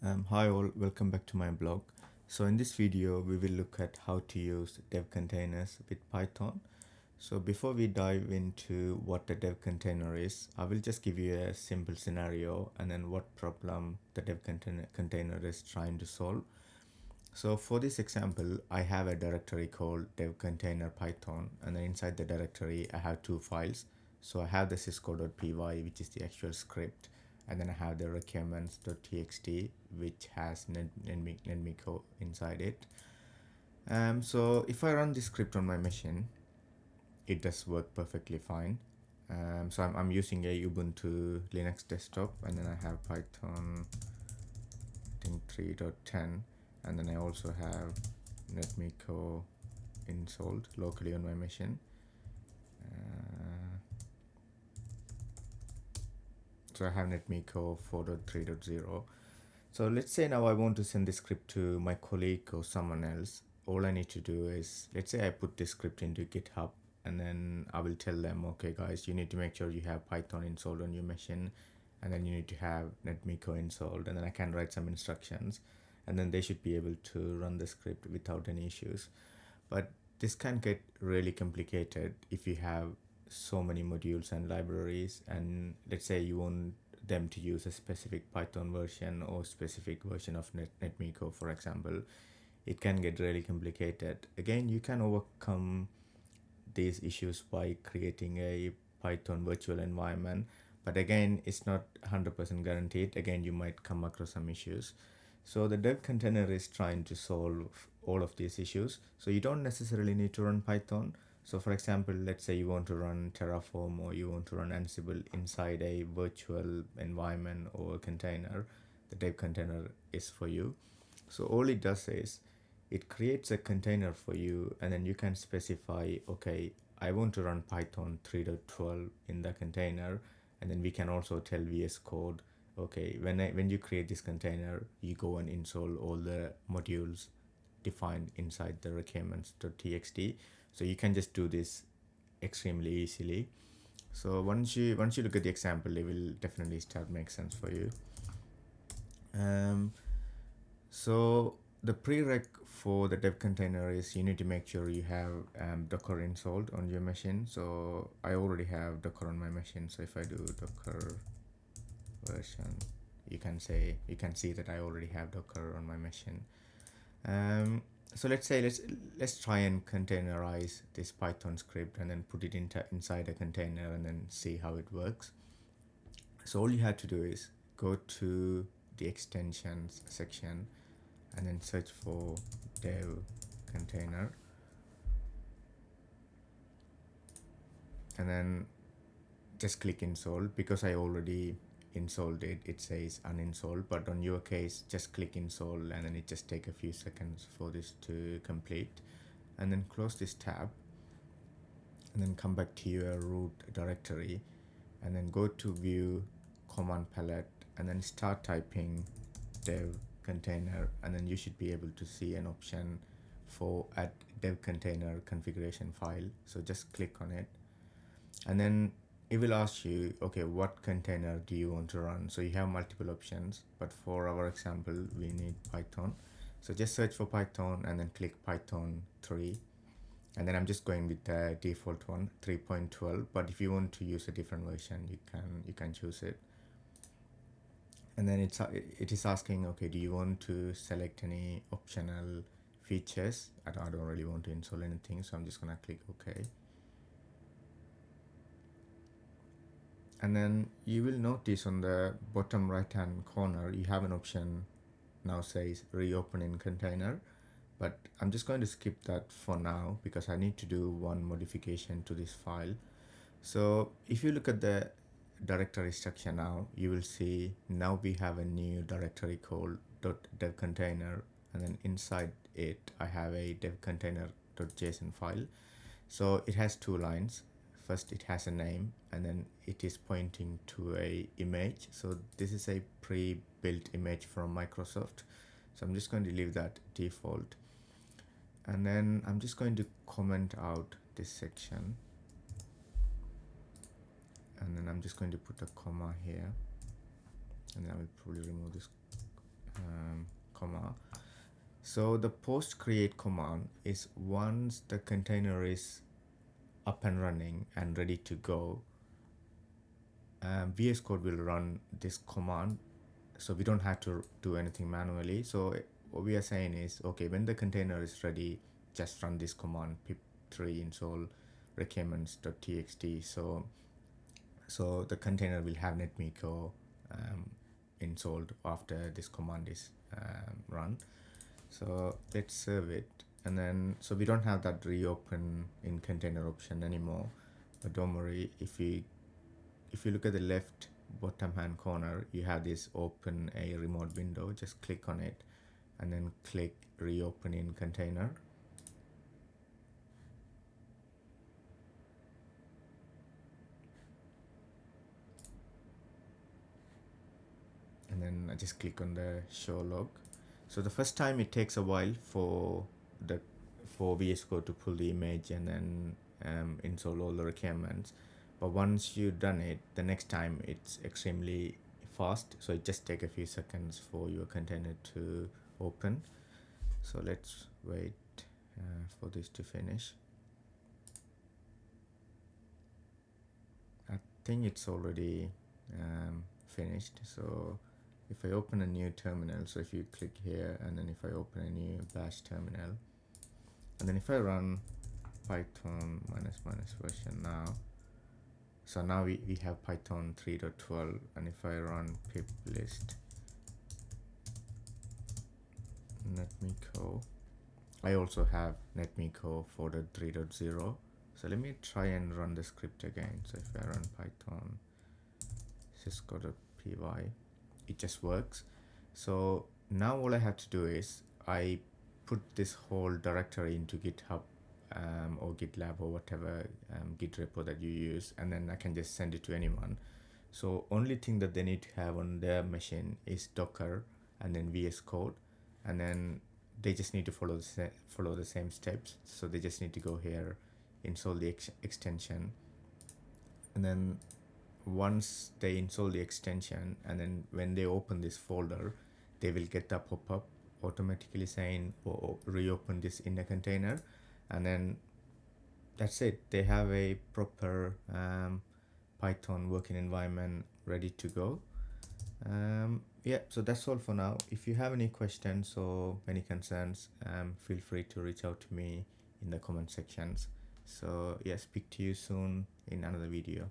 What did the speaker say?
Hi all, welcome back to my blog. So in this video, we will look at how to use dev containers with Python. So before we dive into what the dev container is, I will just give you a simple scenario and then what problem the dev container is trying to solve. So for this example, I have a directory called dev container python, and then inside the directory, I have two files. So I have the syscode.py, which is the actual script, and then I have the requirements.txt, which has netmiko inside it. So if I run this script on my machine, it does work perfectly fine. So I'm using a Ubuntu Linux desktop, and then I have Python, I think 3.10, and then I also have netmiko installed locally on my machine. So I have netmiko 4.3.0. So let's say now I want to send this script to my colleague or someone else. All I need to do is, let's say I put this script into GitHub, and then I will tell them, okay guys, you need to make sure you have Python installed on your machine, and then you need to have netmiko installed, and then I can write some instructions, and then they should be able to run the script without any issues. But this can get really complicated if you have so many modules and libraries, and let's say you want them to use a specific Python version or specific version of netmiko, for example. It can get really complicated. Again, you can overcome these issues by creating a Python virtual environment, but again, it's not 100% guaranteed. Again, you might come across some issues. So the dev container is trying to solve all of these issues. So you don't necessarily need to run Python. So for example, let's say you want to run Terraform or you want to run Ansible inside a virtual environment or container, the dev container is for you. So all it does is it creates a container for you, and then you can specify, okay, I want to run Python 3.12 in the container, and then we can also tell VS Code, okay, when you create this container, you go and install all the modules defined inside the requirements.txt. So you can just do this extremely easily. So once you look at the example, it will definitely start make sense for you. So the prereq for the dev container is you need to make sure you have Docker installed on your machine. So I already have Docker on my machine. So if I do Docker version, you can see that I already have Docker on my machine. So let's try and containerize this Python script and then put it inside a container and then see how it works. So all you have to do is go to the extensions section and then search for dev container, and then just click install. Because I already installed it, it says uninstall, but on your case just click install, and then it just take a few seconds for this to complete. And then close this tab, and then come back to your root directory, and then go to view command palette, and then start typing dev container, and then you should be able to see an option for add dev container configuration file. So just click on it, and then it will ask you, okay, what container do you want to run? So you have multiple options, but for our example we need Python. So just search for Python and then click Python 3, and then I'm just going with the default one, 3.12, but if you want to use a different version, you can choose it. And then it is asking, okay, do you want to select any optional features? I don't really want to install anything, so I'm just gonna click OK. And then you will notice on the bottom right hand corner you have an option now says reopen in container, but I'm just going to skip that for now because I need to do one modification to this file. So if you look at the directory structure now, you will see now we have a new directory called .dev container, and then inside it I have a dev container.json file. So it has two lines. First it has a name, and then it is pointing to a image. So this is a pre-built image from Microsoft, so I'm just going to leave that default, and then I'm just going to comment out this section, and then I'm just going to put a comma here, and then I will probably remove this comma. So the post create command is once the container is up and running and ready to go, VS Code will run this command, so we don't have to do anything manually. So what we are saying is, okay, when the container is ready, just run this command pip3 install requirements.txt. So the container will have netmiko installed after this command is run. So let's save it, and then so we don't have that reopen in container option anymore. But don't worry, if you look at the left bottom hand corner, you have this open a remote window. Just click on it and then click reopen in container. And then I just click on the show log. So the first time it takes a while for VS Code to pull the image and then install all the requirements. But once you've done it, the next time it's extremely fast. So it just take a few seconds for your container to open. So let's wait for this to finish. I think it's already finished. So if I open a new terminal, so if you click here and then if I open a new bash terminal, and then if I run python minus version now, so now we have python 3.12, and if I run pip list netmiko, I also have netmiko for the 3.0. So let me try and run the script again. So if I run python sysco.py, it just works. So now all I have to do is I put this whole directory into GitHub or GitLab or whatever Git repo that you use, and then I can just send it to anyone. So only thing that they need to have on their machine is Docker and then VS Code, and then they just need to follow the same steps. So they just need to go here, install the extension, and then once they install the extension, and then when they open this folder, they will get a pop-up automatically saying reopen this in a container, and then that's it. They have a proper Python working environment ready to go. Yeah, so that's all for now. If you have any questions or any concerns, feel free to reach out to me in the comment sections. So yeah, speak to you soon in another video.